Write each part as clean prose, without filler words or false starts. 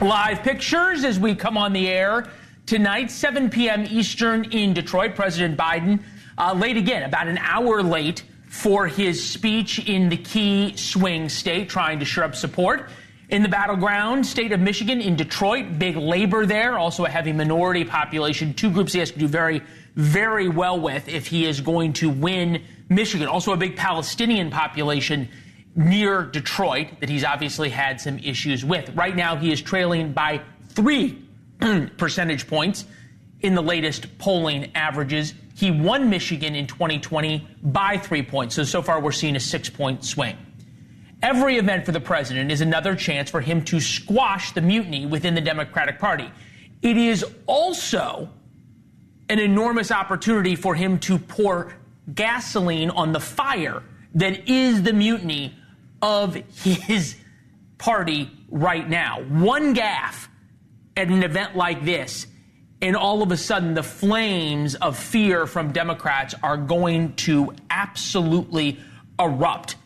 Live pictures as we come on the air tonight, 7 p.m. Eastern in Detroit. President Biden late again, about an hour late for his speech in the key swing state, trying to shore up support. In the battleground state of Michigan, in Detroit, big labor there, also a heavy minority population. Two groups he has to do very, very well with if he is going to win Michigan. Also a big Palestinian population near Detroit that he's obviously had some issues with. Right now, he is trailing by 3 percentage points in the latest polling averages. He won Michigan in 2020 by 3 points. So far, we're seeing a 6-point swing. Every event for the president is another chance for him to squash the mutiny within the Democratic Party. It is also an enormous opportunity for him to pour gasoline on the fire that is the mutiny of his party right now. One gaffe at an event like this, and all of a sudden the flames of fear from Democrats are going to absolutely erupt.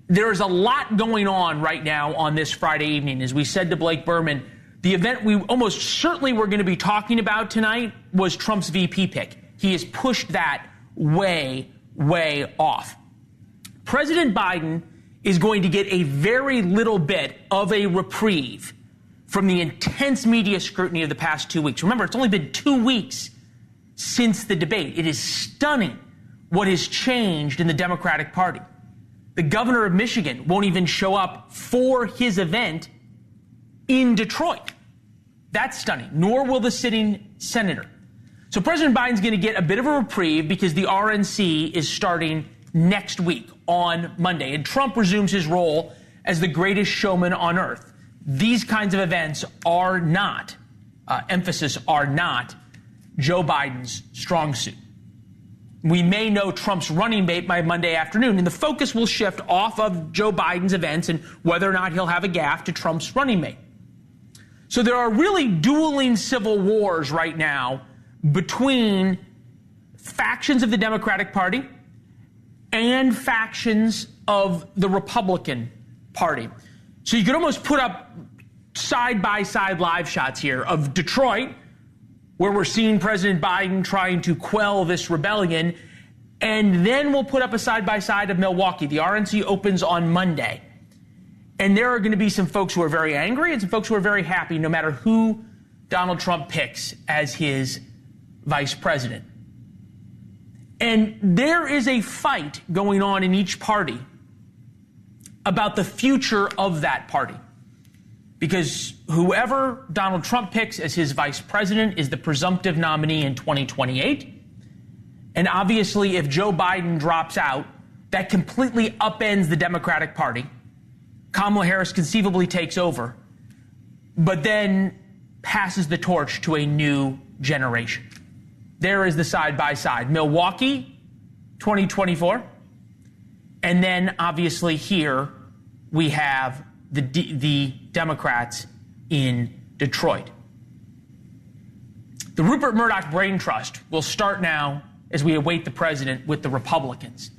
There's a lot going on right now on this Friday evening. As we said to Blake Berman, the event we almost certainly were going to be talking about tonight was Trump's VP pick. He has pushed that way, way off. President Biden is going to get a very little bit of a reprieve from the intense media scrutiny of the past 2 weeks. Remember, it's only been 2 weeks since the debate. It is stunning what has changed in the Democratic Party. The governor of Michigan won't even show up for his event in Detroit. That's stunning. Nor will the sitting senator. So President Biden's going to get a bit of a reprieve because the RNC is starting next week on Monday, and Trump resumes his role as the greatest showman on earth. These kinds of events are not, emphasis are not, Joe Biden's strong suit. We may know Trump's running mate by Monday afternoon, and the focus will shift off of Joe Biden's events and whether or not he'll have a gaffe to Trump's running mate. So there are really dueling civil wars right now between factions of the Democratic Party and factions of the Republican Party. So you could almost put up side-by-side live shots here of Detroit, where we're seeing President Biden trying to quell this rebellion, and then we'll put up a side-by-side of Milwaukee. The RNC opens on Monday, and there are going to be some folks who are very angry and some folks who are very happy no matter who Donald Trump picks as his vice president. And there is a fight going on in each party about the future of that party. Because whoever Donald Trump picks as his vice president is the presumptive nominee in 2028. And obviously, if Joe Biden drops out, that completely upends the Democratic Party. Kamala Harris conceivably takes over, but then passes the torch to a new generation. There is the side-by-side. Milwaukee, 2024. And then, obviously, here we have the Democrats in Detroit. The Rupert Murdoch Brain Trust will start now as we await the president with the Republicans.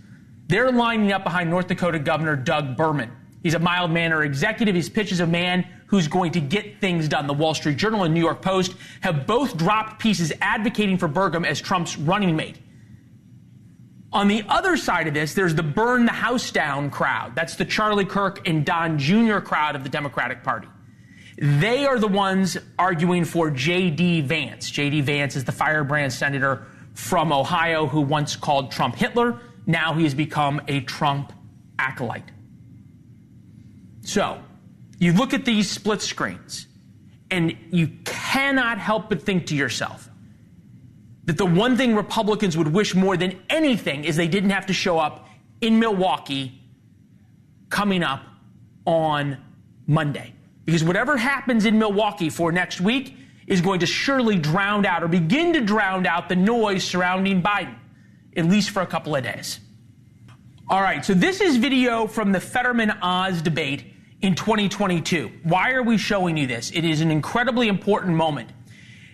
They're lining up behind North Dakota Governor Doug Burgum. He's a mild-mannered executive. His pitch is a man who's going to get things done. The Wall Street Journal and New York Post have both dropped pieces advocating for Burgum as Trump's running mate. On the other side of this, there's the burn the house down crowd. That's the Charlie Kirk and Don Jr. crowd of the Democratic Party. They are the ones arguing for J.D. Vance. J.D. Vance is the firebrand senator from Ohio who once called Trump Hitler. Now he has become a Trump acolyte. So you look at these split screens and you cannot help but think to yourself that the one thing Republicans would wish more than anything is they didn't have to show up in Milwaukee coming up on Monday. Because whatever happens in Milwaukee for next week is going to surely drown out or begin to drown out the noise surrounding Biden, at least for a couple of days. All right, so this is video from the Fetterman-Oz debate in 2022. Why are we showing you this? It is an incredibly important moment.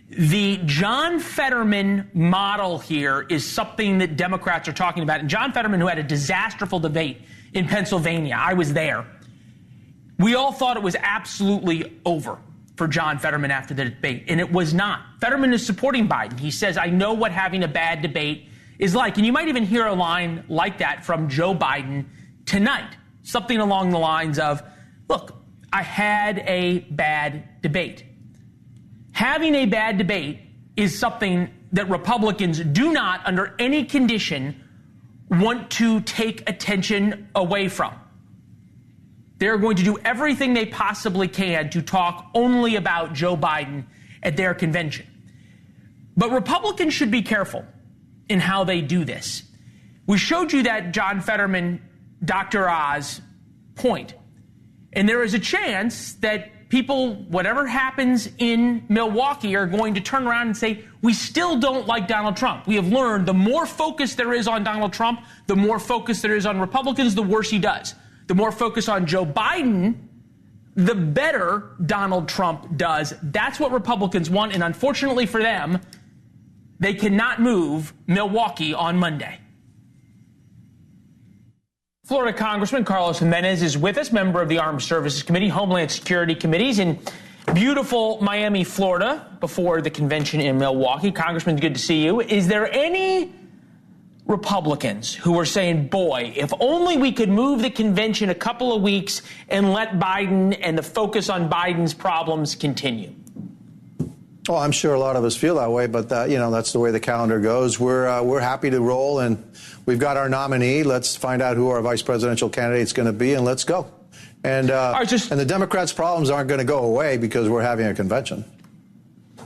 The John Fetterman model here is something that Democrats are talking about. And John Fetterman, who had a disastrous debate in Pennsylvania, I was there. We all thought it was absolutely over. for John Fetterman after the debate, and it was not. Fetterman is supporting Biden. He says, I know what having a bad debate is like. And you might even hear a line like that from Joe Biden tonight, something along the lines of, look, I had a bad debate. Having a bad debate is something that Republicans do not, under any condition, want to take attention away from. They're going to do everything they possibly can to talk only about Joe Biden at their convention. But Republicans should be careful in how they do this. We showed you that John Fetterman, Dr. Oz point. And there is a chance that people, whatever happens in Milwaukee, are going to turn around and say, we still don't like Donald Trump. We have learned the more focus there is on Donald Trump, the more focus there is on Republicans, the worse he does. The more focus on Joe Biden, the better Donald Trump does. That's what Republicans want. And unfortunately for them, they cannot move Milwaukee on Monday. Florida Congressman Carlos Jimenez is with us, member of the Armed Services Committee, Homeland Security Committees in beautiful Miami, Florida, before the convention in Milwaukee. Congressman, good to see you. Is there any Republicans who are saying, boy, if only we could move the convention a couple of weeks and let Biden and the focus on Biden's problems continue? Oh, I'm sure a lot of us feel that way, but that's the way the calendar goes. We're happy to roll, and we've got our nominee. Let's find out who our vice presidential candidate's going to be, and let's go. And and the Democrats' problems aren't going to go away because we're having a convention.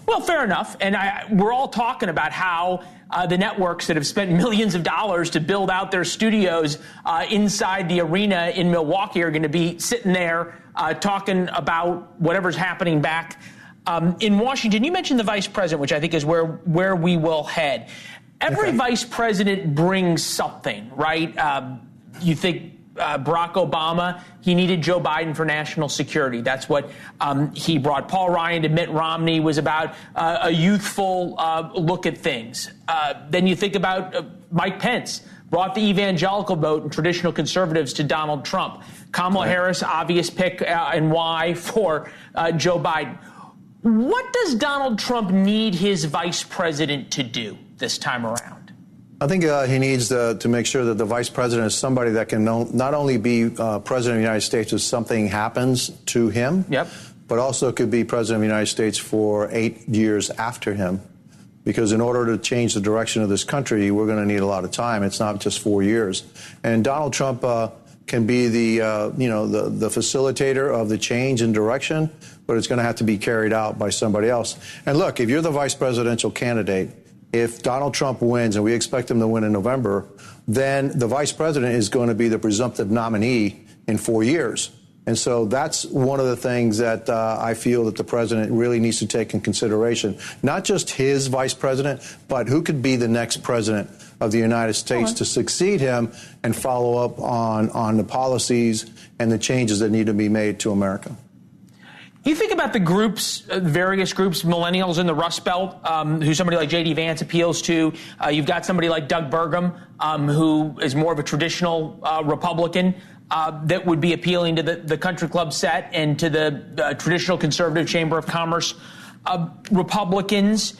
Well, fair enough. And we're all talking about how the networks that have spent millions of dollars to build out their studios inside the arena in Milwaukee are going to be sitting there talking about whatever's happening back in Washington. You mentioned the vice president, which I think is where we will head. Every vice president brings something, right? You think Barack Obama, he needed Joe Biden for national security. That's what he brought. Paul Ryan to Mitt Romney was about a youthful look at things. Then you think about Mike Pence, brought the evangelical vote and traditional conservatives to Donald Trump. Kamala Harris, obvious pick and why for Joe Biden. What does Donald Trump need his vice president to do this time around? I think he needs to make sure that the vice president is somebody that can not only be president of the United States if something happens to him, but also could be president of the United States for 8 years after him. Because in order to change the direction of this country, we're going to need a lot of time. It's not just 4 years. And Donald Trump can be the facilitator of the change in direction, but it's going to have to be carried out by somebody else. And look, if you're the vice presidential candidate, if Donald Trump wins, and we expect him to win in November, then the vice president is going to be the presumptive nominee in 4 years. And so that's one of the things that I feel that the president really needs to take in consideration. Not just his vice president, but who could be the next president of the United States to succeed him and follow up on the policies and the changes that need to be made to America. You think about the groups, various groups, millennials in the Rust Belt, who somebody like J.D. Vance appeals to. You've got somebody like Doug Burgum, who is more of a traditional Republican, that would be appealing to the country club set and to the traditional conservative Chamber of Commerce Republicans.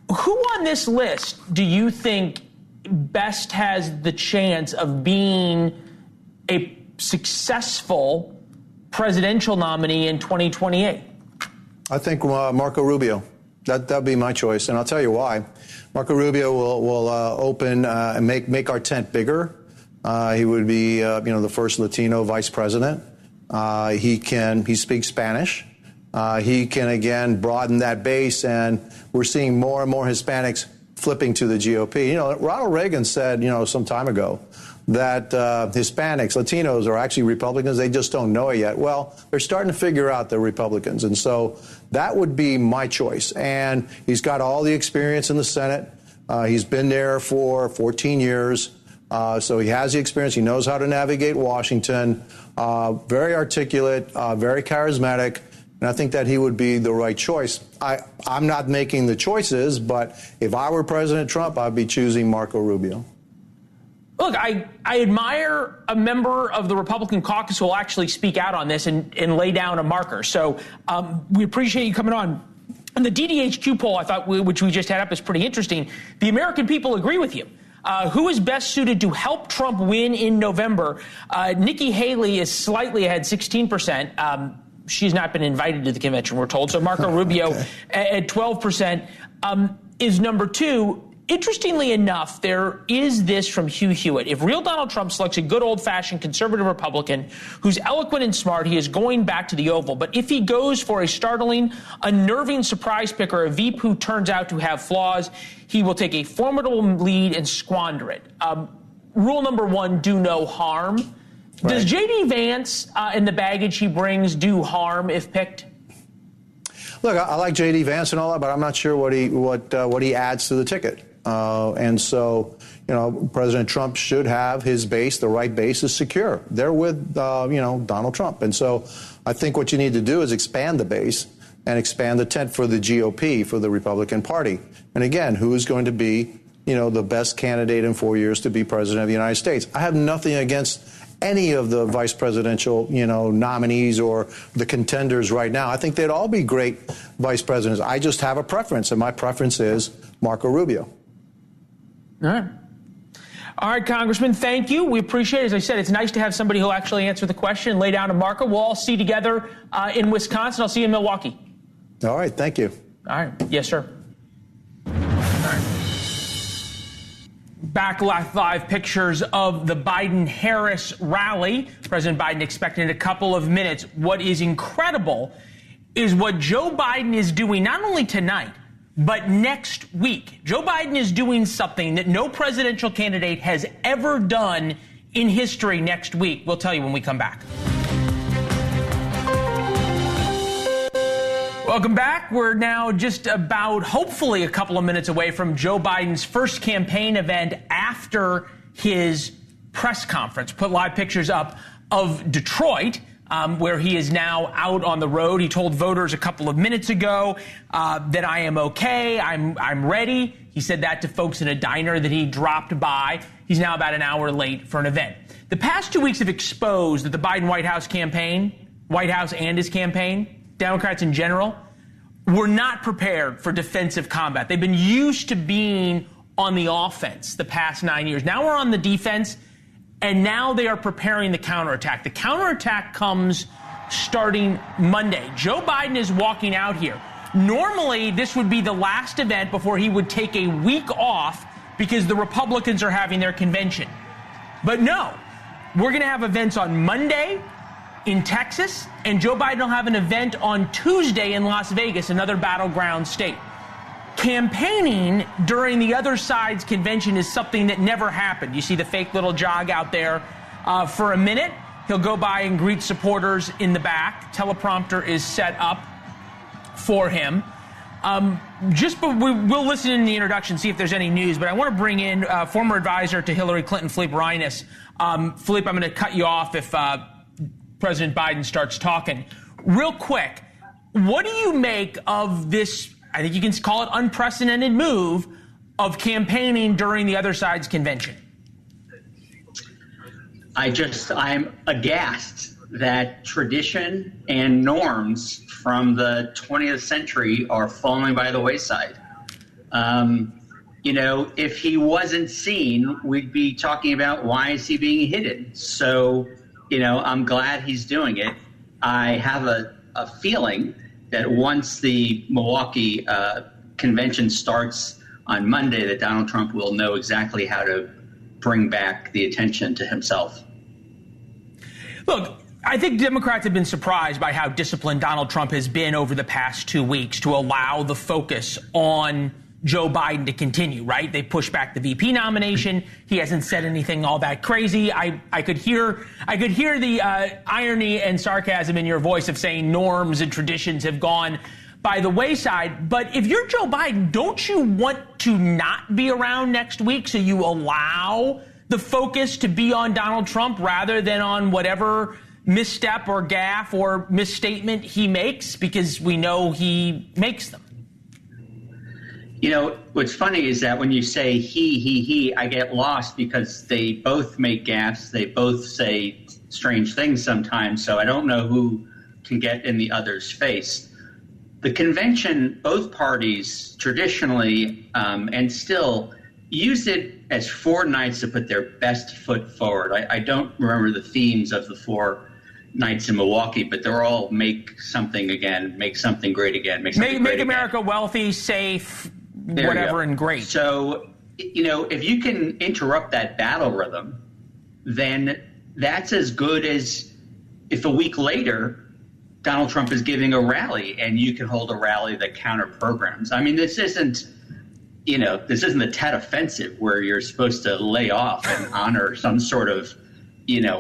Who on this list do you think best has the chance of being a successful presidential nominee in 2028? I think Marco Rubio. That'd be my choice, and I'll tell you why. Marco Rubio will open and make our tent bigger. He would be the first Latino vice president. He speaks Spanish. He can again broaden that base, and we're seeing more and more Hispanics flipping to the GOP. Ronald Reagan said some time ago that Hispanics, Latinos are actually Republicans. They just don't know it yet. Well, they're starting to figure out they're Republicans. And so that would be my choice. And he's got all the experience in the Senate. He's been there for 14 years. So he has the experience. He knows how to navigate Washington. Very articulate, very charismatic. And I think that he would be the right choice. I'm not making the choices, but if I were President Trump, I'd be choosing Marco Rubio. Look, I admire a member of the Republican caucus who will actually speak out on this and lay down a marker. So we appreciate you coming on. And the DDHQ poll, I thought, which we just had up, is pretty interesting. The American people agree with you. Who is best suited to help Trump win in November? Nikki Haley is slightly ahead, 16%. She's not been invited to the convention, we're told. So Marco Rubio at 12% is number 2. Interestingly enough, there is this from Hugh Hewitt. If real Donald Trump selects a good old-fashioned conservative Republican who's eloquent and smart, he is going back to the Oval. But if he goes for a startling, unnerving surprise pick or a Veep who turns out to have flaws, he will take a formidable lead and squander it. Rule number 1, do no harm. Right. Does J.D. Vance and the baggage he brings do harm if picked? Look, I like J.D. Vance and all that, but I'm not sure what he adds to the ticket. And so, President Trump should have his base, the right base is secure. They're with, Donald Trump. And so I think what you need to do is expand the base and expand the tent for the GOP, for the Republican Party. And again, who is going to be, the best candidate in 4 years to be president of the United States? I have nothing against any of the vice presidential, nominees or the contenders right now. I think they'd all be great vice presidents. I just have a preference, and my preference is Marco Rubio. All right, Congressman, thank you. We appreciate it. As I said, it's nice to have somebody who'll actually answer the question and lay down a marker. We'll all see together in Wisconsin. I'll see you in Milwaukee. All right, thank you. All right. Yes, sir. All right. Back live pictures of the Biden-Harris rally. President Biden expecting in a couple of minutes. What is incredible is what Joe Biden is doing not only tonight, but next week. Joe Biden is doing something that no presidential candidate has ever done in history next week. We'll tell you when we come back. Welcome back. We're now just about, hopefully, a couple of minutes away from Joe Biden's first campaign event after his press conference. Put live pictures up of Detroit, where he is now out on the road. He told voters a couple of minutes ago that I am okay, I'm ready. He said that to folks in a diner that he dropped by. He's now about an hour late for an event. The past 2 weeks have exposed that the Biden White House and his campaign, Democrats in general, were not prepared for defensive combat. They've been used to being on the offense the past 9 years. Now we're on the defense. And now they are preparing the counterattack. The counterattack comes starting Monday. Joe Biden is walking out here. Normally, this would be the last event before he would take a week off because the Republicans are having their convention. But no, we're going to have events on Monday in Texas, and Joe Biden will have an event on Tuesday in Las Vegas, another battleground state. Campaigning during the other side's convention is something that never happened. You see the fake little jog out there for a minute. He'll go by and greet supporters in the back. Teleprompter is set up for him. We'll listen in the introduction, see if there's any news, but I want to bring in former advisor to Hillary Clinton, Philippe Reines. Philippe, I'm going to cut you off if President Biden starts talking. Real quick, what do you make of this, I think you can call it unprecedented move, of campaigning during the other side's convention? I'm aghast that tradition and norms from the 20th century are falling by the wayside. If he wasn't seen, we'd be talking about why is he being hidden. So, I'm glad he's doing it. I have a feeling that once the Milwaukee convention starts on Monday, that Donald Trump will know exactly how to bring back the attention to himself. Look, I think Democrats have been surprised by how disciplined Donald Trump has been over the past 2 weeks to allow the focus on Joe Biden to continue, right? They pushed back the VP nomination. He hasn't said anything all that crazy. I could hear the irony and sarcasm in your voice of saying norms and traditions have gone by the wayside. But if you're Joe Biden, don't you want to not be around next week so you allow the focus to be on Donald Trump rather than on whatever misstep or gaffe or misstatement he makes, because we know he makes them? You know, what's funny is that when you say he, I get lost because they both make gaffes. They both say strange things sometimes. So I don't know who can get in the other's face. The convention, both parties traditionally and still use it as 4 nights to put their best foot forward. I don't remember the themes of the 4 nights in Milwaukee, but they're all make something again, make something great again, make America wealthy, safe, whatever, and great. So, you know, if you can interrupt that battle rhythm, then that's as good as if a week later Donald Trump is giving a rally and you can hold a rally that counter programs. I mean, this isn't the Tet Offensive where you're supposed to lay off and honor some sort of,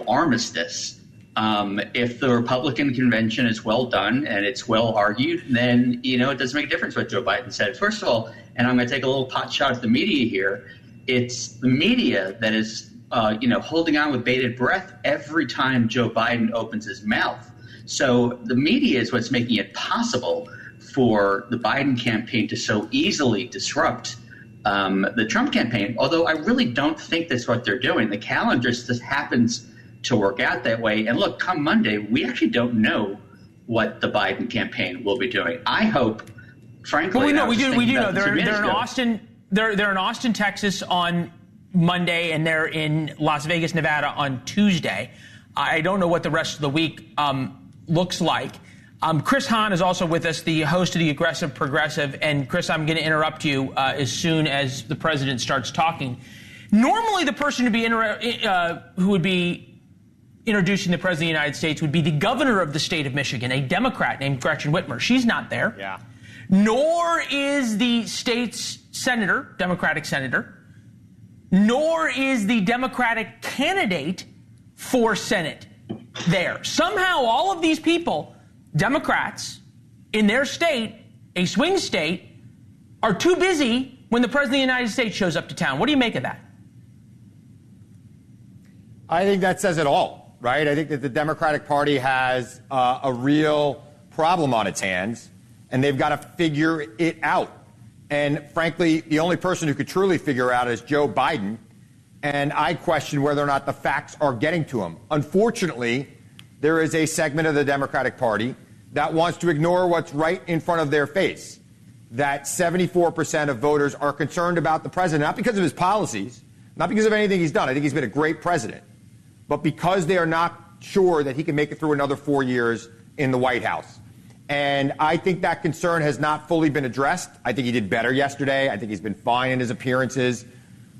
armistice. If the Republican convention is well done and it's well argued, then, it doesn't make a difference what Joe Biden said. First of all, and I'm going to take a little pot shot at the media here, it's the media that is, holding on with bated breath every time Joe Biden opens his mouth. So the media is what's making it possible for the Biden campaign to so easily disrupt the Trump campaign, although I really don't think that's what they're doing. The calendar just happens to work out that way. And look, come Monday, we actually don't know what the Biden campaign will be doing. I hope, frankly, well, we do know they're in Austin. They're in Austin, Texas on Monday, and they're in Las Vegas, Nevada on Tuesday. I don't know what the rest of the week looks like. Chris Hahn is also with us, the host of the Aggressive Progressive. And Chris, I'm going to interrupt you as soon as the president starts talking. Normally, the person who would be introducing the president of the United States would be the governor of the state of Michigan, a Democrat named Gretchen Whitmer. She's not there. Yeah. Nor is the state's senator, Democratic senator, nor is the Democratic candidate for Senate there. Somehow all of these people, Democrats in their state, a swing state, are too busy when the president of the United States shows up to town. What do you make of that? I think that says it all, right? I think that the Democratic Party has a real problem on its hands, and they've got to figure it out. And frankly, the only person who could truly figure out is Joe Biden. And I question whether or not the facts are getting to him. Unfortunately, there is a segment of the Democratic Party that wants to ignore what's right in front of their face. That 74% of voters are concerned about the president, not because of his policies, not because of anything he's done. I think he's been a great president. But because they are not sure that he can make it through another 4 years in the White House. And I think that concern has not fully been addressed. I think he did better yesterday. I think he's been fine in his appearances.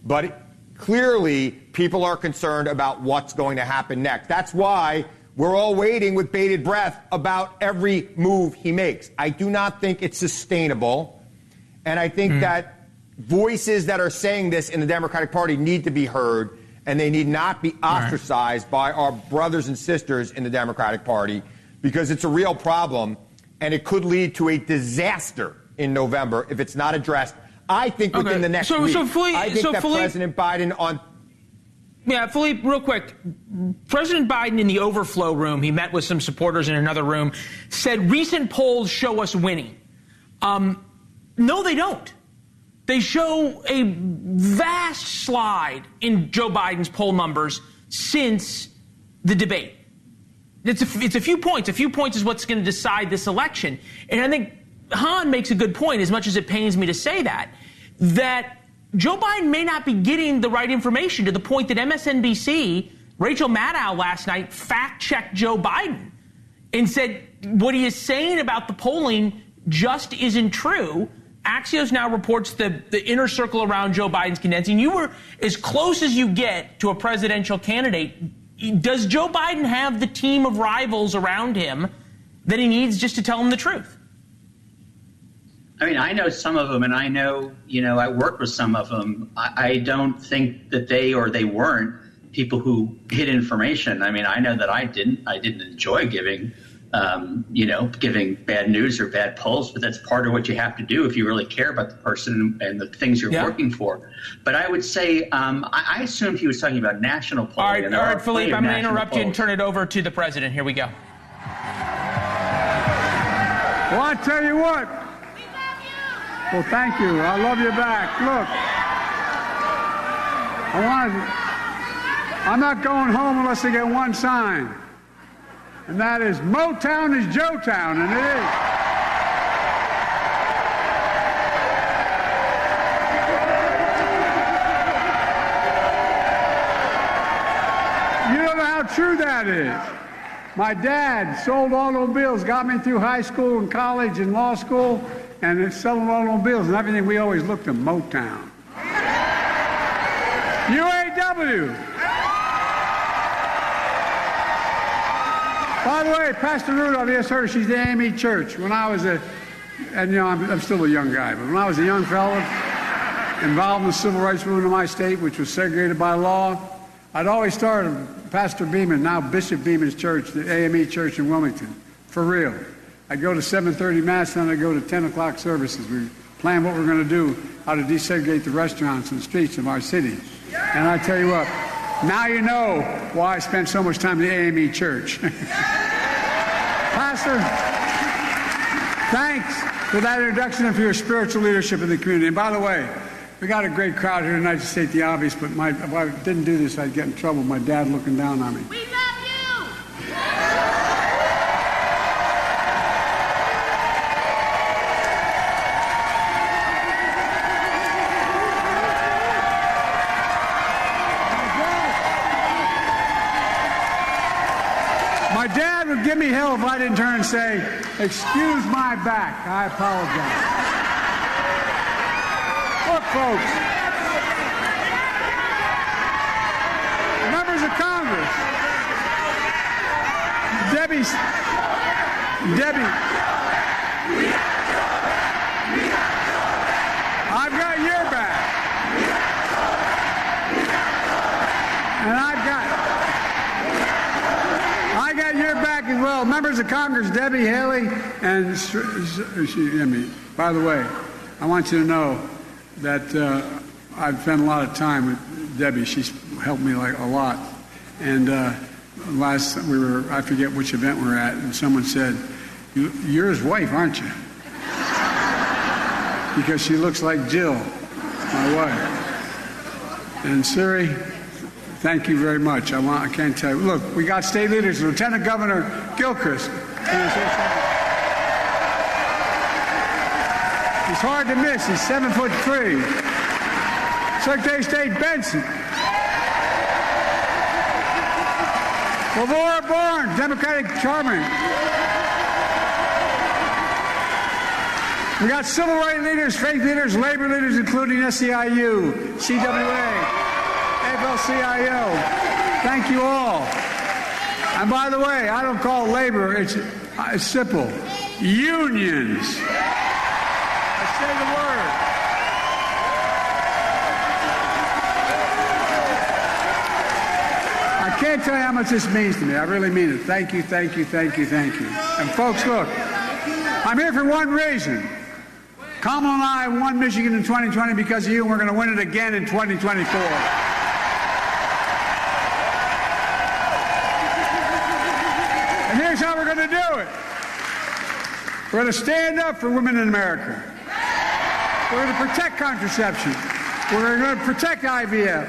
But clearly, people are concerned about what's going to happen next. That's why we're all waiting with bated breath about every move he makes. I do not think it's sustainable. And I think that voices that are saying this in the Democratic Party need to be heard. And they need not be ostracized by our brothers and sisters in the Democratic Party, because it's a real problem, and it could lead to a disaster in November if it's not addressed. I think within the next week. I think that President Biden on... Yeah, Philippe, real quick. President Biden in the overflow room, he met with some supporters in another room, said recent polls show us winning. No, they don't. They show a vast slide in Joe Biden's poll numbers since the debate. It's a few points. A few points is what's going to decide this election. And I think Hahn makes a good point, as much as it pains me to say that Joe Biden may not be getting the right information, to the point that MSNBC, Rachel Maddow last night, fact-checked Joe Biden and said what he is saying about the polling just isn't true. Axios now reports the inner circle around Joe Biden's condensing. You were as close as you get to a presidential candidate. Does Joe Biden have the team of rivals around him that he needs just to tell him the truth? I mean, I know some of them, and I know, I worked with some of them. I don't think that they weren't people who hid information. I mean, I know that I didn't enjoy giving bad news or bad polls, but that's part of what you have to do if you really care about the person and the things you're working for. But I would say, I assumed he was talking about national polling. All right, Philippe, I'm going to interrupt you and turn it over to the president. Here we go. Well, I tell you what, Well, thank you. I love you back. Look, I'm not going home unless I get one sign, and that is Motown is Joetown, and it is. You don't know how true that is. My dad sold automobiles, got me through high school and college and law school, and it's selling automobiles and everything. We always looked at Motown. UAW. By the way, Pastor Rudolph, yes, her, she's the AME Church. When I was I'm still a young guy, but when I was a young fella involved in the civil rights movement of my state, which was segregated by law, I'd always start Pastor Beeman, now Bishop Beeman's church, the AME Church in Wilmington, for real. I'd go to 7:30 Mass, and I'd go to 10 o'clock services. We plan what we're going to do, how to desegregate the restaurants and streets of our city. And I tell you what, now you know why I spent so much time in the AME Church. Pastor, thanks for that introduction and for your spiritual leadership in the community. And by the way, we got a great crowd here tonight, to state the obvious, but if I didn't do this, I'd get in trouble with my dad looking down on me. We love you! My dad would give me hell if I didn't turn and say, "Excuse my back, I apologize." Look, folks, members of Congress, Debbie, I've got your back, and I got your back as well. Members of Congress, Debbie Haley, and by the way, I want you to know that I've spent a lot of time with Debbie. She's helped me like a lot. And last I forget which event we were at, and someone said, "You're his wife, aren't you?" Because she looks like Jill, my wife. And Siri, thank you very much. I can't tell you. Look, we got state leaders, Lieutenant Governor Gilchrist. He's hard to miss. He's 7'3". Secretary of State Benson. Laura Bourne, Democratic chairman. We got civil rights leaders, faith leaders, labor leaders, including SEIU, CWA, AFL-CIO. Thank you all. And by the way, I don't call it labor. It's simple. Unions. Say the word. I can't tell you how much this means to me. I really mean it. Thank you, thank you, thank you, thank you. And folks, look, I'm here for one reason. Kamala and I won Michigan in 2020 because of you, and we're going to win it again in 2024. And here's how we're going to do it. We're going to stand up for women in America. We're going to protect contraception. We're going to protect IVF.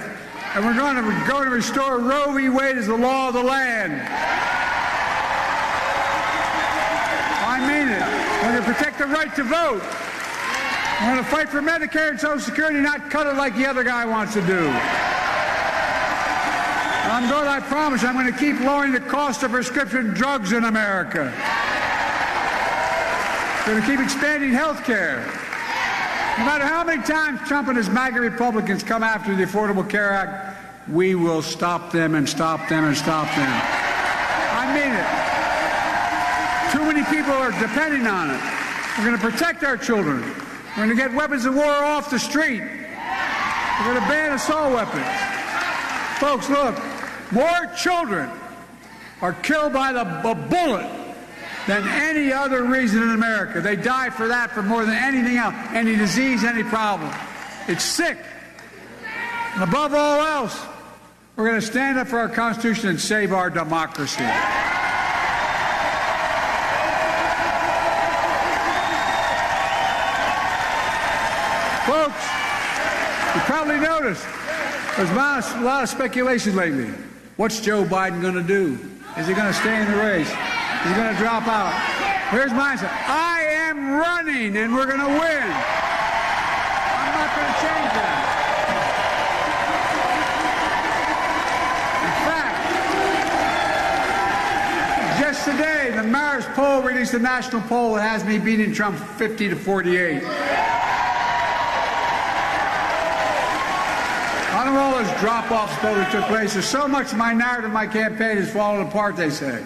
And we're going to restore Roe v. Wade as the law of the land. I mean it. We're going to protect the right to vote. We're going to fight for Medicare and Social Security, not cut it like the other guy wants to do. I promise I'm going to keep lowering the cost of prescription drugs in America. We're going to keep expanding health care. No matter how many times Trump and his MAGA Republicans come after the Affordable Care Act, we will stop them and stop them and stop them. I mean it. Too many people are depending on it. We're going to protect our children. We're going to get weapons of war off the street. We're going to ban assault weapons. Folks, look, more children are killed by a bullet than any other reason in America. They die for that for more than anything else, any disease, any problem. It's sick. And above all else, we're going to stand up for our Constitution and save our democracy. notice there's a lot of speculation lately. What's Joe Biden going to do? Is he going to stay in the race? Is he going to drop out? Here's my answer. I am running, and we're going to win. I'm not going to change that. In fact, just today, the Marist poll released a national poll that has me beating Trump 50 to 48. I don't know all those drop-offs that took place. There's so much of my narrative, my campaign has fallen apart, they say.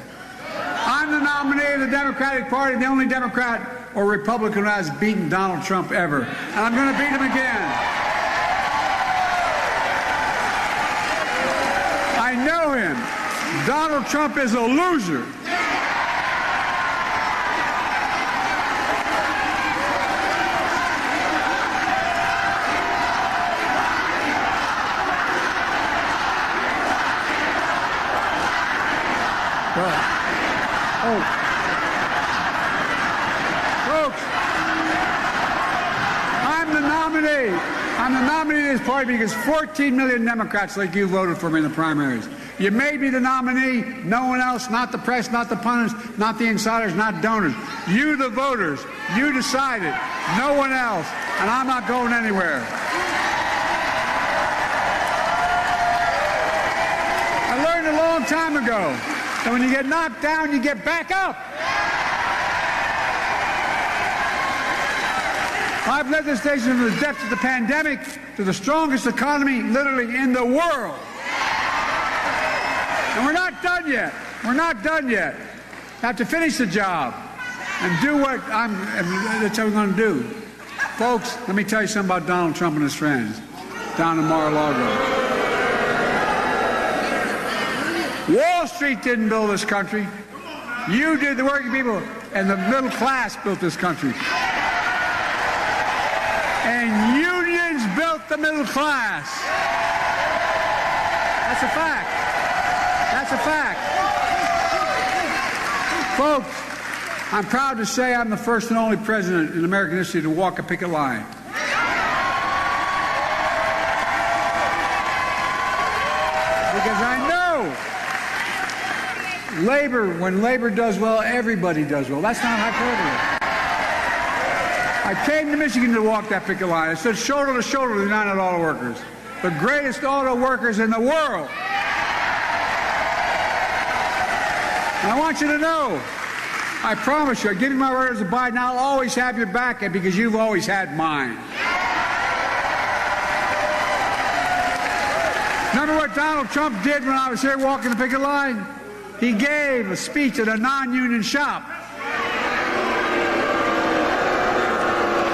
I'm the nominee of the Democratic Party, the only Democrat or Republican who has beaten Donald Trump ever. And I'm going to beat him again. I know him. Donald Trump is a loser. Folks, I'm the nominee of this party because 14 million Democrats like you voted for me in the primaries. You made me the nominee, no one else, not the press, not the pundits, not the insiders, not donors. You, the voters, you decided, no one else, and I'm not going anywhere. I learned a long time ago that when you get knocked down, you get back up. I've led this nation from the depths of the pandemic to the strongest economy literally in the world. And we're not done yet. We're not done yet. I have to finish the job and do what that's what we're going to do. Folks, let me tell you something about Donald Trump and his friends down in Mar-a-Lago. Wall Street didn't build this country. You did, the working people, and the middle class built this country. And unions built the middle class. That's a fact. That's a fact. Folks, I'm proud to say I'm the first and only president in American history to walk a picket line. Because I know when labor does well, everybody does well. That's not hyperbole. I came to Michigan to walk that picket line. I stood shoulder to shoulder with the United Auto Workers, the greatest auto workers in the world. And I want you to know, I promise you, I give you my word as a Biden, I'll always have your back because you've always had mine. Remember what Donald Trump did when I was here walking the picket line? He gave a speech at a non-union shop.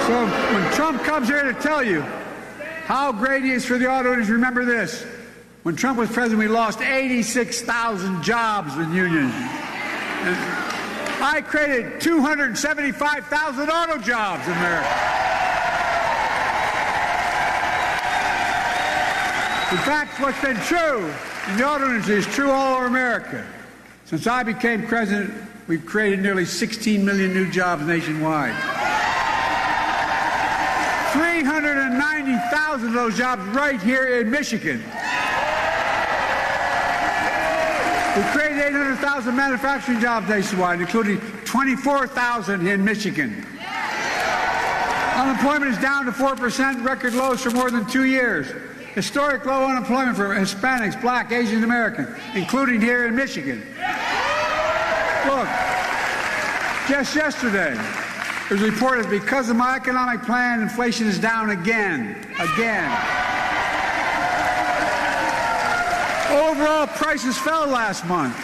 So when Trump comes here to tell you how great he is for the auto industry, remember this. When Trump was president, we lost 86,000 jobs in unions. And I created 275,000 auto jobs in America. In fact, what's been true in the auto industry is true all over America. Since I became president, we've created nearly 16 million new jobs nationwide. 390,000 of those jobs right here in Michigan. We created 800,000 manufacturing jobs nationwide, including 24,000 in Michigan. Unemployment is down to 4%, record lows for more than 2 years. Historic low unemployment for Hispanics, Black, Asian Americans, including here in Michigan. Look, just yesterday, it was reported because of my economic plan, inflation is down again. Overall prices fell last month.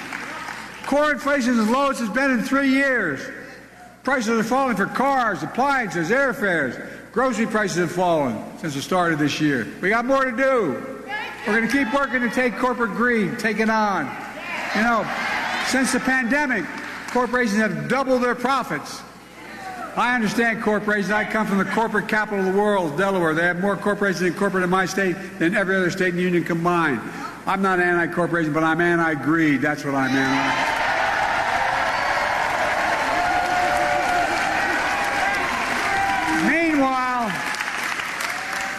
Core inflation is as low as it's been in 3 years. Prices are falling for cars, appliances, airfares. Grocery prices have fallen since the start of this year. We got more to do. We're going to keep working to take corporate greed, take it on. You know, since the pandemic, corporations have doubled their profits. I understand corporations. I come from the corporate capital of the world, Delaware. They have more corporations incorporated in my state than every other state in the union combined. I'm not anti-corporation, but I'm anti-greed. That's what I'm anti. Meanwhile,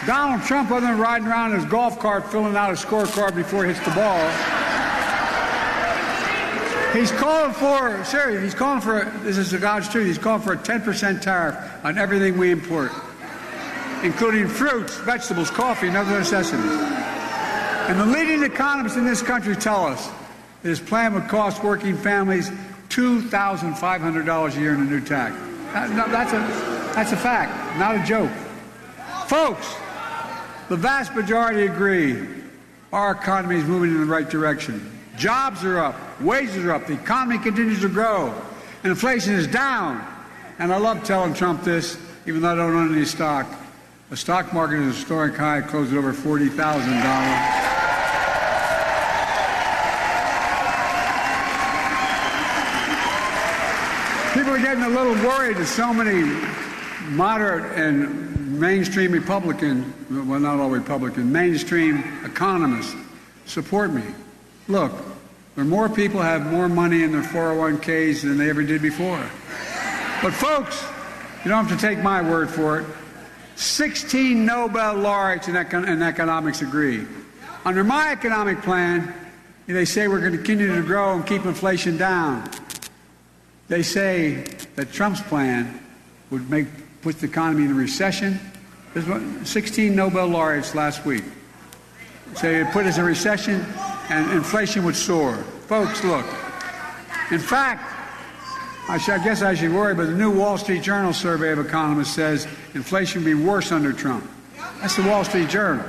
Donald Trump, other than riding around in his golf cart filling out a scorecard before he hits the ball, he's calling for, seriously, this is the God's truth, he's calling for a 10% tariff on everything we import, including fruits, vegetables, coffee, and other necessities. And the leading economists in this country tell us that his plan would cost working families $2,500 a year in a new tax. That's a fact, not a joke. Folks, the vast majority agree our economy is moving in the right direction. Jobs are up, wages are up, the economy continues to grow, and inflation is down. And I love telling Trump this, even though I don't own any stock. The stock market is a historic high, closed at over $40,000. People are getting a little worried that so many moderate and mainstream Republican, well, not all Republican, mainstream economists support me. Look, there are more people have more money in their 401ks than they ever did before. But folks, you don't have to take my word for it. 16 Nobel laureates in economics agree. Under my economic plan, they say we're going to continue to grow and keep inflation down. They say that Trump's plan would put the economy in a recession. There's 16 Nobel laureates last week say it put us in a recession and inflation would soar. Folks, look. In fact, I guess I should worry, but the new Wall Street Journal survey of economists says inflation will be worse under Trump. That's the Wall Street Journal.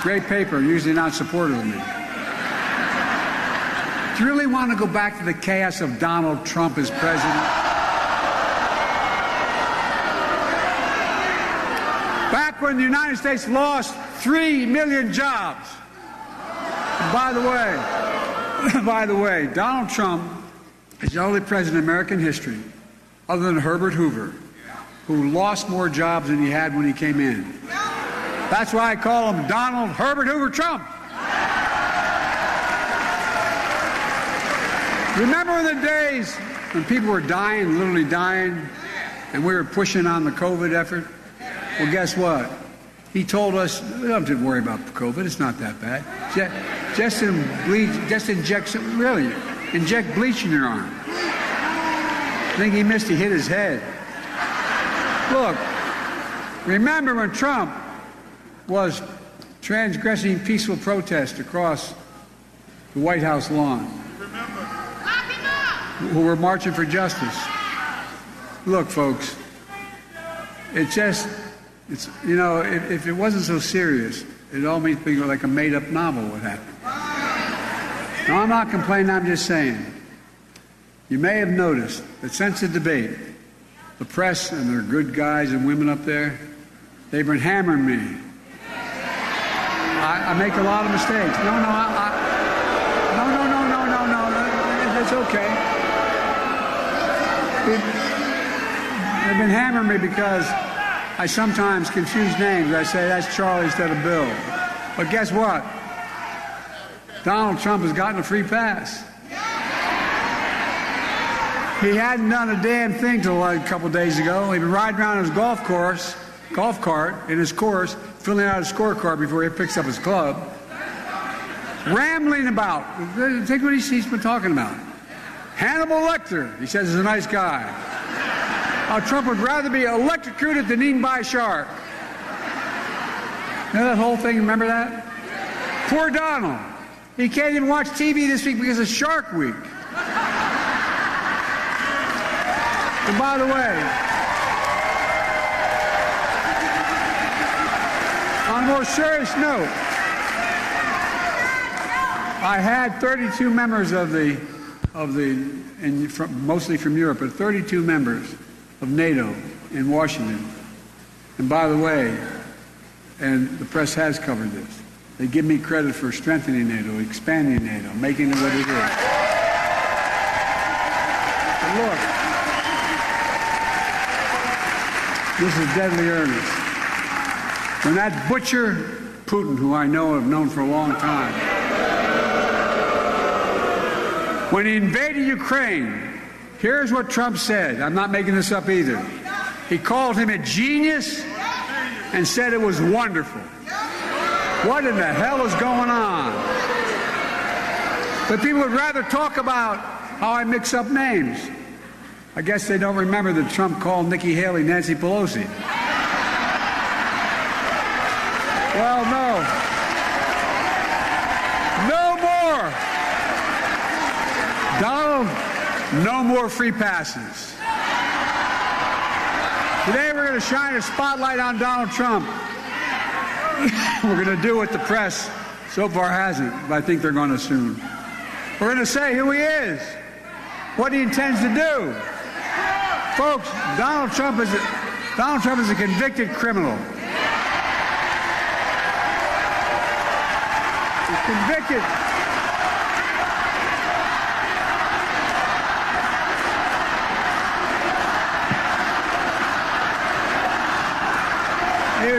Great paper, usually not supportive of me. Do you really want to go back to the chaos of Donald Trump as president? Back when the United States lost 3 million jobs. And by the way, Donald Trump is the only president in American history, other than Herbert Hoover, who lost more jobs than he had when he came in. That's why I call him Donald Herbert Hoover Trump. Remember the days when people were dying, literally dying, and we were pushing on the COVID effort? Well, guess what? He told us, we don't have to worry about COVID, it's not that bad. Just inject bleach in your arm. I think he missed, he hit his head. Look, remember when Trump was transgressing peaceful protest across the White House lawn? Who were marching for justice. Look, folks, if it wasn't so serious, it'd all be like a made-up novel would happen. Now, I'm not complaining, I'm just saying. You may have noticed that since the debate, the press and their good guys and women up there, they've been hammering me. I make a lot of mistakes. No, it's okay. They've been hammering me because I sometimes confuse names. I say that's Charlie instead of Bill. But guess what? Donald Trump has gotten a free pass. He hadn't done a damn thing till a couple days ago. He'd been riding around in his golf cart in his course, filling out his scorecard before he picks up his club, rambling about. Think what he's been talking about. Hannibal Lecter, he says, is a nice guy. How Trump would rather be electrocuted than eaten by a shark. You know that whole thing? Remember that? Poor Donald. He can't even watch TV this week because of Shark Week. And by the way, on a more serious note, I had 32 members mostly from Europe, but 32 members of NATO in Washington. And by the way, and the press has covered this, they give me credit for strengthening NATO, expanding NATO, making it what it is. But look, this is deadly earnest. When that butcher, Putin, who I know have known for a long time, when he invaded Ukraine, here's what Trump said. I'm not making this up either. He called him a genius and said it was wonderful. What in the hell is going on? But people would rather talk about how I mix up names. I guess they don't remember that Trump called Nikki Haley Nancy Pelosi. Well, no more. Donald, no more free passes. Today we're going to shine a spotlight on Donald Trump. We're going to do what the press so far hasn't, but I think they're going to soon. We're going to say who he is, what he intends to do. Folks, Donald Trump is a convicted criminal. He's convicted. He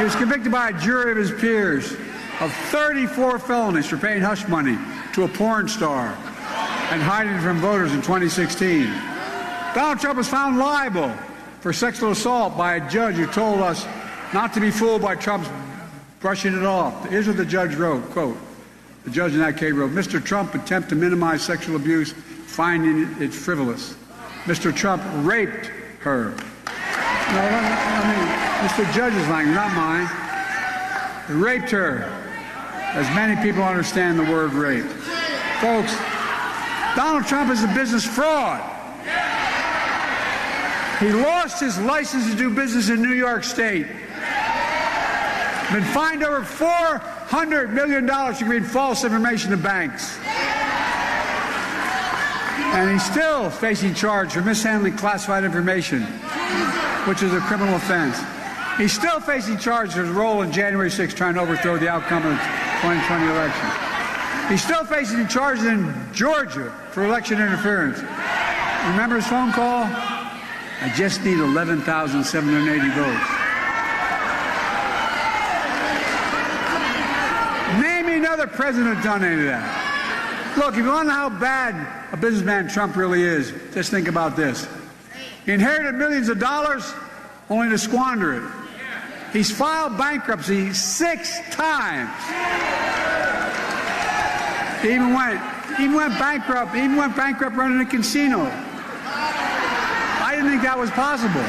was convicted by a jury of his peers of 34 felonies for paying hush money to a porn star and hiding from voters in 2016. Donald Trump was found liable for sexual assault by a judge who told us not to be fooled by Trump's brushing it off. Here's what the judge wrote, quote, the judge in that case wrote, Mr. Trump attempt to minimize sexual abuse, finding it frivolous. Mr. Trump raped her. No, Mr. Judge's language, not mine. He raped her, as many people understand the word rape. Folks, Donald Trump is a business fraud. He lost his license to do business in New York State. Been fined over $400 million for giving false information to banks. And he's still facing charge for mishandling classified information, which is a criminal offense. He's still facing charge for his role in January 6th trying to overthrow the outcome of the 2020 election. He's still facing charges in Georgia for election interference. Remember his phone call? I just need 11,780 votes. Name me another president who's done any of that. Look, if you want to know how bad a businessman Trump really is, just think about this. He inherited millions of dollars only to squander it. He's filed bankruptcy 6 times. He even went bankrupt running a casino. I didn't think that was possible.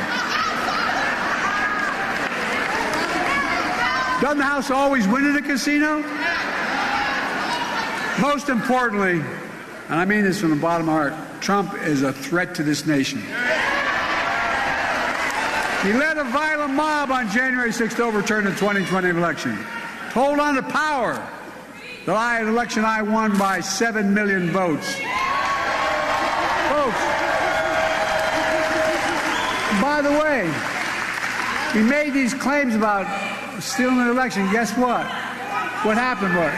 Doesn't the House always win at a casino? Most importantly, and I mean this from the bottom of my heart, Trump is a threat to this nation. He led a violent mob on January 6th to overturn the 2020 election. To hold on to power. The election I won by 7 million votes. Folks, by the way, he made these claims about stealing the election. Guess what? What happened was,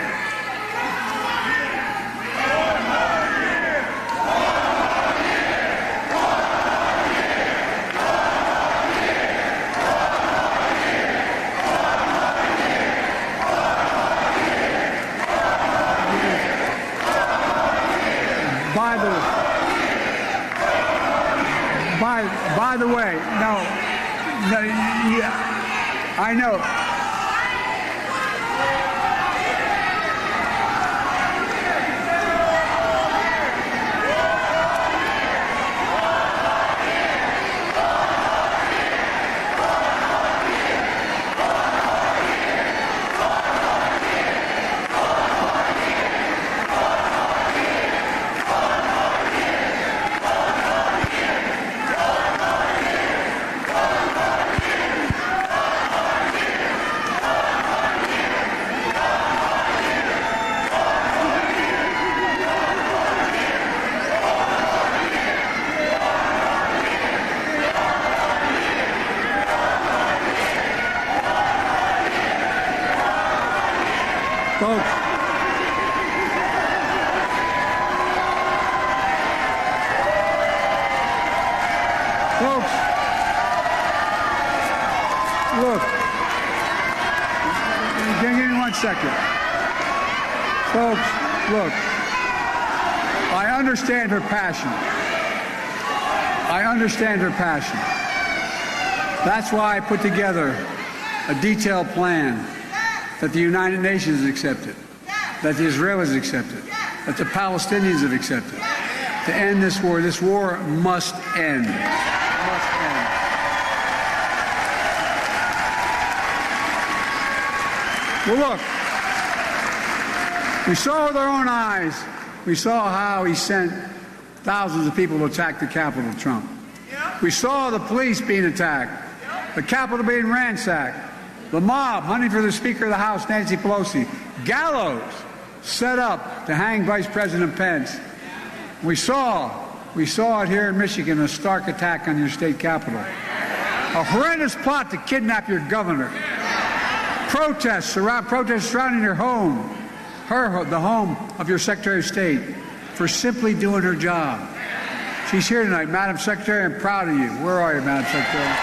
by the way, no, yeah, I know. Folks, look, give me 1 second. Folks, look, I understand her passion. I understand her passion. That's why I put together a detailed plan that the United Nations has accepted, that the Israelis accepted, that the Palestinians have accepted, to end this war. This war must end. It must end. Well, look, we saw with our own eyes, we saw how he sent thousands of people to attack the Capitol, Trump. We saw the police being attacked, the Capitol being ransacked, the mob hunting for the Speaker of the House, Nancy Pelosi, gallows set up to hang Vice President Pence. We saw it here in Michigan, a stark attack on your state capitol. A horrendous plot to kidnap your governor. Protests surrounding your home, the home of your Secretary of State, for simply doing her job. She's here tonight. Madam Secretary, I'm proud of you. Where are you, Madam Secretary?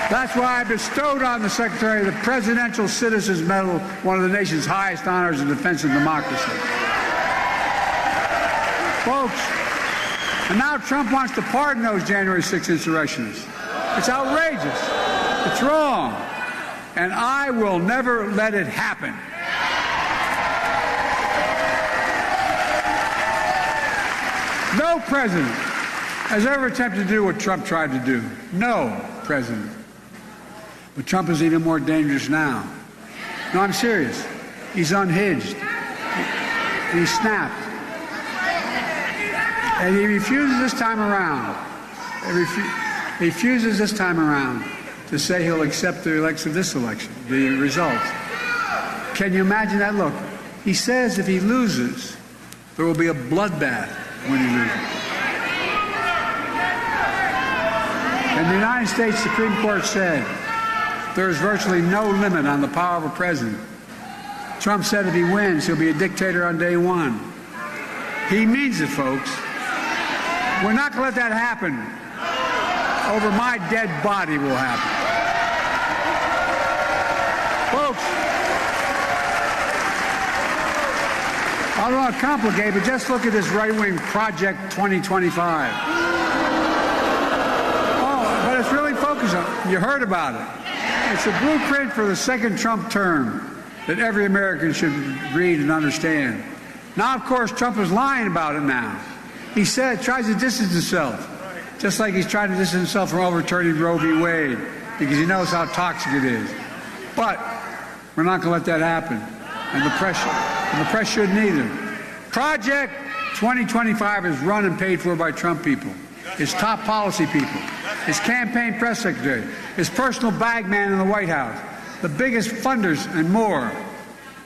That's why I bestowed on the Secretary the Presidential Citizens Medal, one of the nation's highest honors in defense of democracy. Folks, and now Trump wants to pardon those January 6th insurrectionists. It's outrageous. It's wrong. And I will never let it happen. No president has ever attempted to do what Trump tried to do. No president. But Trump is even more dangerous now. No, I'm serious. He's unhinged. He snapped. And he refuses this time around. He refuses this time around to say he'll accept the the results. Can you imagine that look? He says if he loses, there will be a bloodbath when he loses. And the United States Supreme Court said there is virtually no limit on the power of a president. Trump said if he wins, he'll be a dictator on day one. He means it, folks. We're not going to let that happen. Over my dead body will happen. Folks, I don't want to complicate, but just look at this right-wing Project 2025. Oh, but it's really focused on, you heard about it. It's a blueprint for the second Trump term that every American should read and understand. Now, of course, Trump is lying about it now. He tries to distance himself, just like he's trying to distance himself from overturning Roe v. Wade, because he knows how toxic it is. But we're not going to let that happen. And the press shouldn't either. Project 2025 is run and paid for by Trump people, his top policy people, his campaign press secretary, his personal bag man in the White House, the biggest funders and more.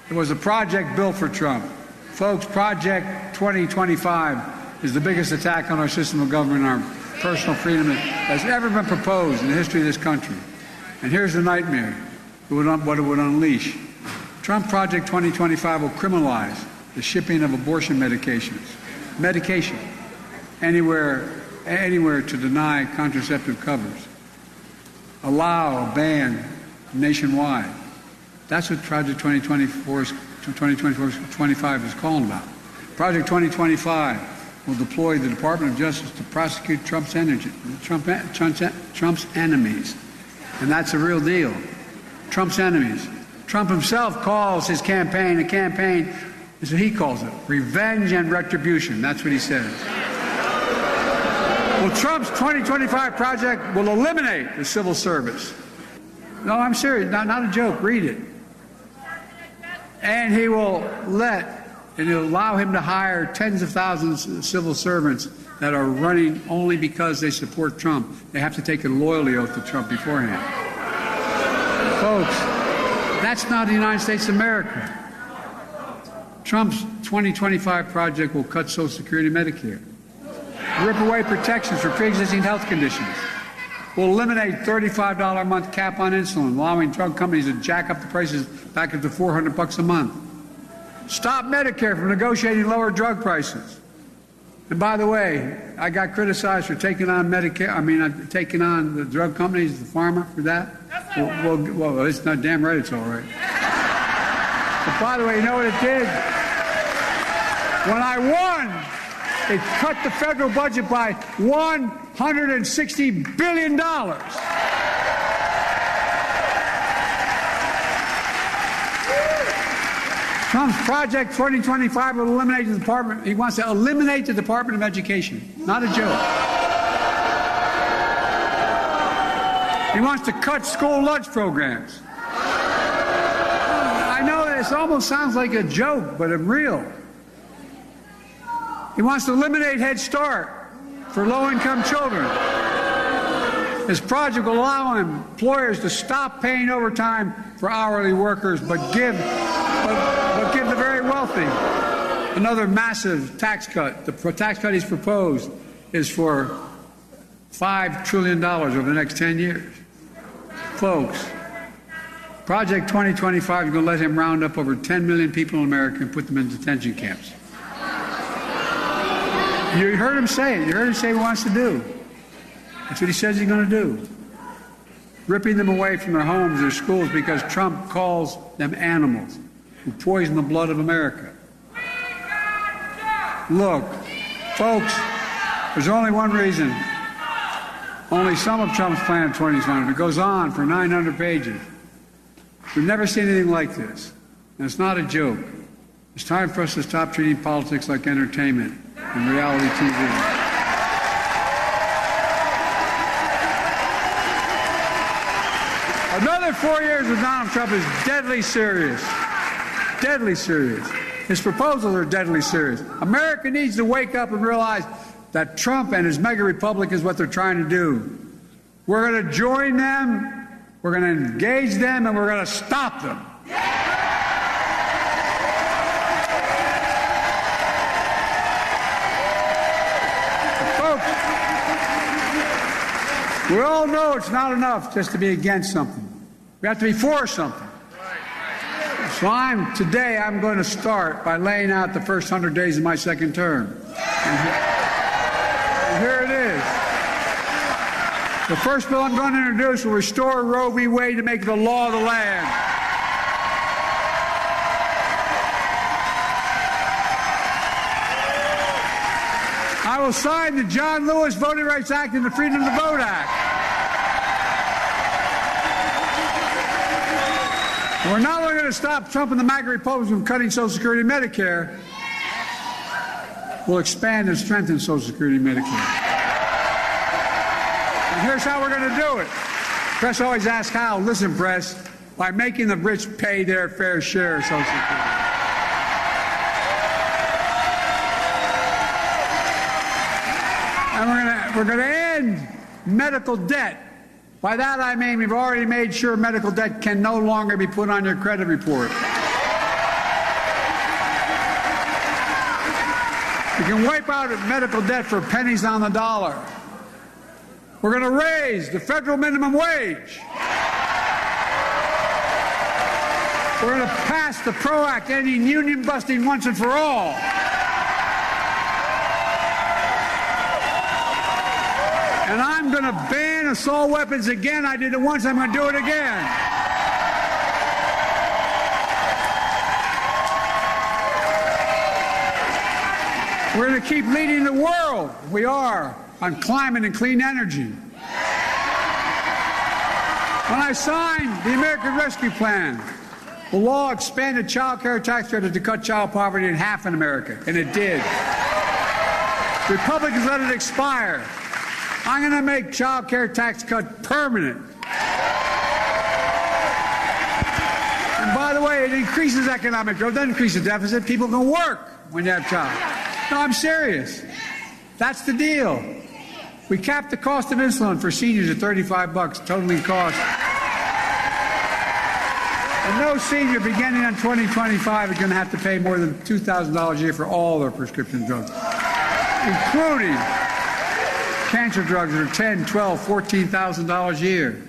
It was a project built for Trump. Folks, Project 2025 is the biggest attack on our system of government and our personal freedom that has ever been proposed in the history of this country. And here's the nightmare, what it would unleash. Trump Project 2025 will criminalize the shipping of abortion medication, anywhere to deny contraceptive covers, allow a ban nationwide. That's what Project 2025 is calling about. Project 2025 will deploy the Department of Justice to prosecute Trump's enemies. And that's a real deal. Trump's enemies. Trump himself calls his campaign a campaign, is what he calls it, revenge and retribution. That's what he says. Well, Trump's 2025 project will eliminate the civil service. No, I'm serious, not a joke, read it. And he'll allow him to hire tens of thousands of civil servants that are running only because they support Trump. They have to take a loyalty oath to Trump beforehand. Folks, that's not the United States of America. Trump's 2025 project will cut Social Security and Medicare, rip away protections for pre-existing health conditions, will eliminate $35 a month cap on insulin, allowing drug companies to jack up the prices back up to $400 a month. Stop Medicare from negotiating lower drug prices. And by the way, I got criticized for taking on taking on the drug companies, the pharma, for that. Well, it's not damn right, it's all right. But by the way, you know what it did? When I won It cut the federal budget by $160 billion. Trump's Project 2025 will eliminate the department. He wants to eliminate the Department of Education. Not a joke. He wants to cut school lunch programs. I know this almost sounds like a joke, but it's real. He wants to eliminate Head Start for low-income children. His project will allow employers to stop paying overtime for hourly workers, but give the very wealthy another massive tax cut. The tax cut he's proposed is for $5 trillion over the next 10 years. Folks, Project 2025 is going to let him round up over 10 million people in America and put them in detention camps. You heard him say it. You heard him say what he wants to do. That's what he says he's going to do. Ripping them away from their homes, their schools, because Trump calls them animals who poison the blood of America. Look, folks, there's only one reason. Only some of Trump's plan 2020. It goes on for 900 pages. We've never seen anything like this. And it's not a joke. It's time for us to stop treating politics like entertainment and reality TV. Another 4 years with Donald Trump is deadly serious. Deadly serious. His proposals are deadly serious. America needs to wake up and realize that Trump and his mega republic is what they're trying to do. We're going to join them, we're going to engage them, and we're going to stop them. Folks, we all know it's not enough just to be against something. We have to be for something. So today I'm going to start by laying out the first 100 days of my second term. And here it is. The first bill I'm going to introduce will restore Roe v. Wade to make it the law of the land. I will sign the John Lewis Voting Rights Act and the Freedom to Vote Act. We're not only going to stop Trump and the MAGA Republicans from cutting Social Security and Medicare, we'll expand and strengthen Social Security and Medicare. And here's how we're going to do it. Press always asks how. Listen, press, by making the rich pay their fair share of Social Security. And we're going to end medical debt. By that I mean we've already made sure medical debt can no longer be put on your credit report. We can wipe out medical debt for pennies on the dollar. We're going to raise the federal minimum wage. We're going to pass the PRO Act, ending union busting once and for all. And I'm going to ban assault weapons again. I did it once, I'm going to do it again. We're going to keep leading the world. We are on climate and clean energy. When I signed the American Rescue Plan, the law expanded child care tax credit to cut child poverty in half in America, and it did. Republicans let it expire. I'm going to make child care tax cut permanent. And by the way, it increases economic growth, doesn't increase the deficit. People can work when you have child. No, I'm serious. That's the deal. We capped the cost of insulin for seniors at $35, totaling cost. And no senior beginning on 2025 is going to have to pay more than $2,000 a year for all their prescription drugs, including cancer drugs that are $10,000, $12,000, $14,000 a year.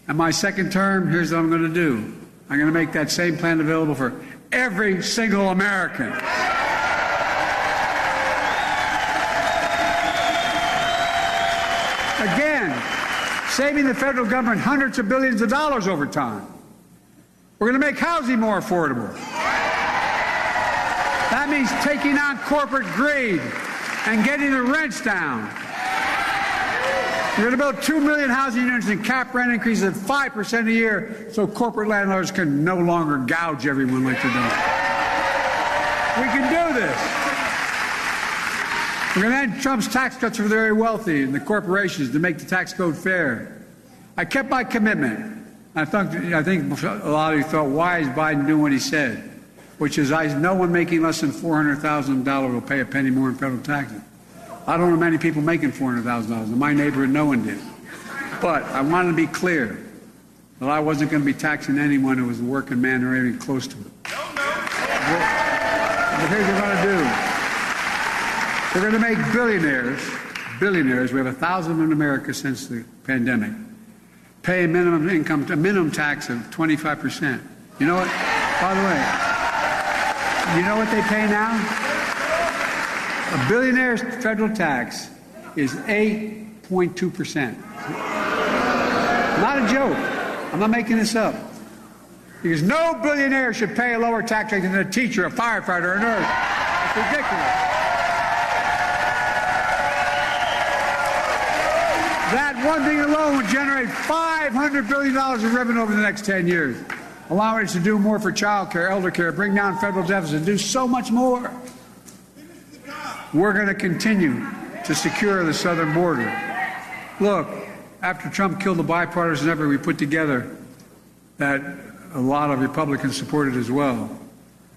And my second term, here's what I'm going to do. I'm going to make that same plan available for every single American. Again, saving the federal government hundreds of billions of dollars over time. We're going to make housing more affordable. That means taking on corporate greed and getting the rents down. We're going to build 2 million housing units and cap rent increases at 5% a year so corporate landlords can no longer gouge everyone like they're doing. We can do this. We're going to end Trump's tax cuts for the very wealthy and the corporations to make the tax code fair. I kept my commitment. I think a lot of you thought, why is Biden doing what he said? Which is, no one making less than $400,000 will pay a penny more in federal taxes. I don't know many people making $400,000. In my neighborhood, no one did. But I wanted to be clear that I wasn't going to be taxing anyone who was a working man or anything close to it. But here's what we're going to do. We're going to make billionaires, we have 1,000 in America since the pandemic, pay a minimum tax of 25%. You know what? By the way, you know what they pay now? A billionaire's federal tax is 8.2%. Not a joke. I'm not making this up. Because no billionaire should pay a lower tax rate than a teacher, a firefighter, a nurse. It's ridiculous. That one thing alone would generate $500 billion in revenue over the next 10 years. Allowing us to do more for child care, elder care, bring down federal deficits, do so much more. We're going to continue to secure the southern border. Look, after Trump killed the bipartisan effort we put together that a lot of Republicans supported as well,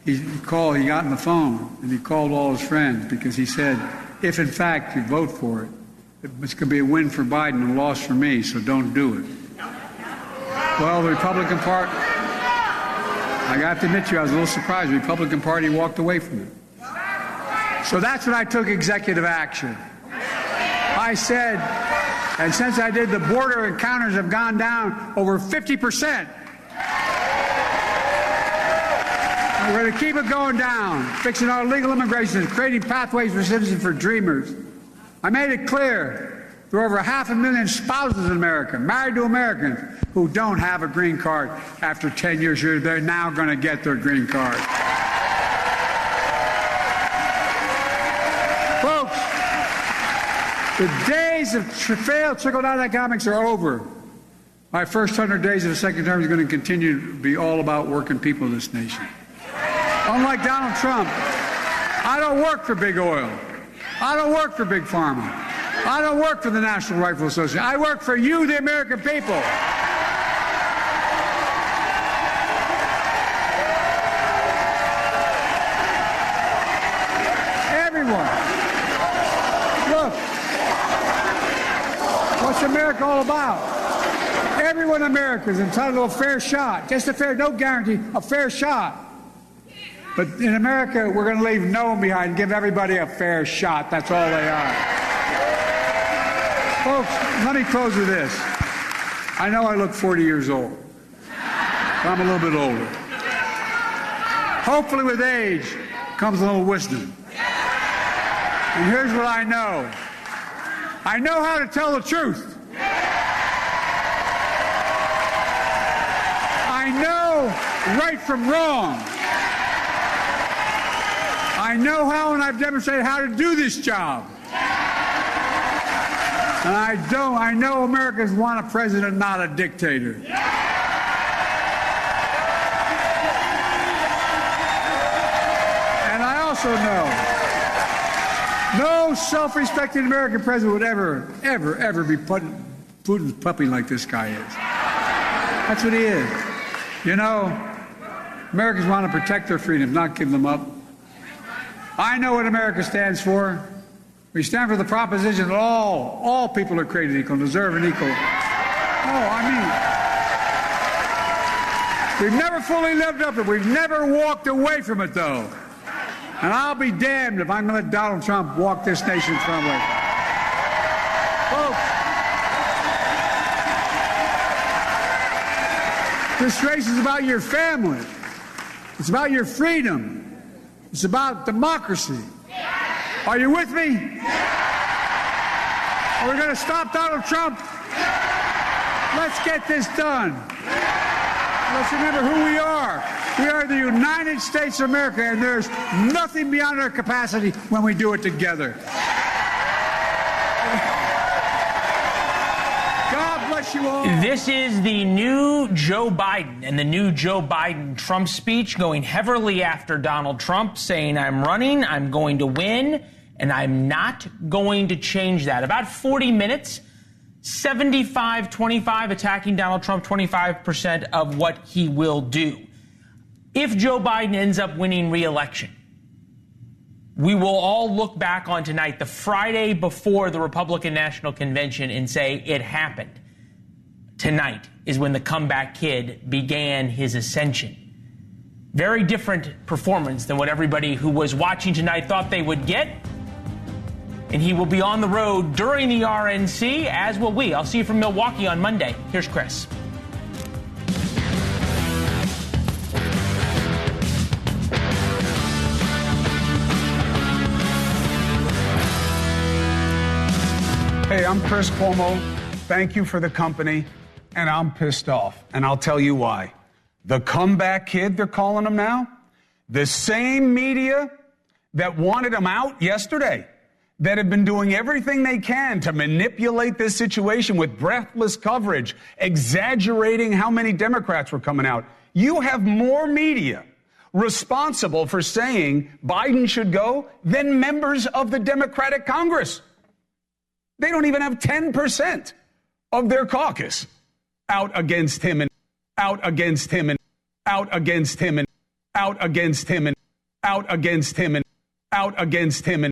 he got on the phone and he called all his friends because he said, if in fact you vote for it, it's going to be a win for Biden and a loss for me, so don't do it. Well, the Republican Party, I have to admit to you, I was a little surprised. The Republican Party walked away from it. So that's when I took executive action. I said, and since I did, the border encounters have gone down over 50%. And we're going to keep it going down, fixing our legal immigration, creating pathways for citizens, for dreamers. I made it clear there are over 500,000 spouses in America, married to Americans, who don't have a green card. After 10 years here, they're now going to get their green card. Folks, the days of failed trickle-down economics are over. My first 100 days of the second term is going to continue to be all about working people in this nation. Unlike Donald Trump, I don't work for big oil. I don't work for big pharma. I don't work for the National Rifle Association. I work for you, the American people. Everyone. Look, what's America all about? Everyone in America is entitled to a fair shot. Just a fair, no guarantee, a fair shot. But in America, we're going to leave no one behind and give everybody a fair shot. That's all they are. Folks, let me close with this. I know I look 40 years old, but I'm a little bit older. Hopefully with age comes a little wisdom. And here's what I know. I know how to tell the truth. I know right from wrong. I know how, and I've demonstrated how to do this job. And I know Americans want a president, not a dictator. And I also know no self-respecting American president would ever be Putin's puppy like this guy is. That's what he is. You know, Americans want to protect their freedoms, not give them up. I know what America stands for. We stand for the proposition that all people are created equal and deserve an equal. We've never fully lived up to it. We've never walked away from it, though. And I'll be damned if I'm going to let Donald Trump walk this nation from it. Folks, this race is about your family. It's about your freedom. It's about democracy. Are you with me? Are we going to stop Donald Trump? Let's get this done. Let's remember who we are. We are the United States of America, and there's nothing beyond our capacity when we do it together. bless you all. This is the new Joe Biden and the new Joe Biden Trump speech going heavily after Donald Trump, saying, I'm running, I'm going to win, and I'm not going to change that. About 40 minutes, 75-25 attacking Donald Trump, 25% of what he will do. If Joe Biden ends up winning re-election, we will all look back on tonight, the Friday before the Republican National Convention, and say it happened. Tonight is when the comeback kid began his ascension. Very different performance than what everybody who was watching tonight thought they would get. And he will be on the road during the RNC, as will we. I'll see you from Milwaukee on Monday. Here's Chris. Hey, I'm Chris Cuomo. Thank you for the company. And I'm pissed off. And I'll tell you why. The comeback kid, they're calling him now, the same media that wanted him out yesterday, that have been doing everything they can to manipulate this situation with breathless coverage, exaggerating how many Democrats were coming out. You have more media responsible for saying Biden should go than members of the Democratic Congress. They don't even have 10% of their caucus out against him and out against him and out against him and out against him and out against him and out against him and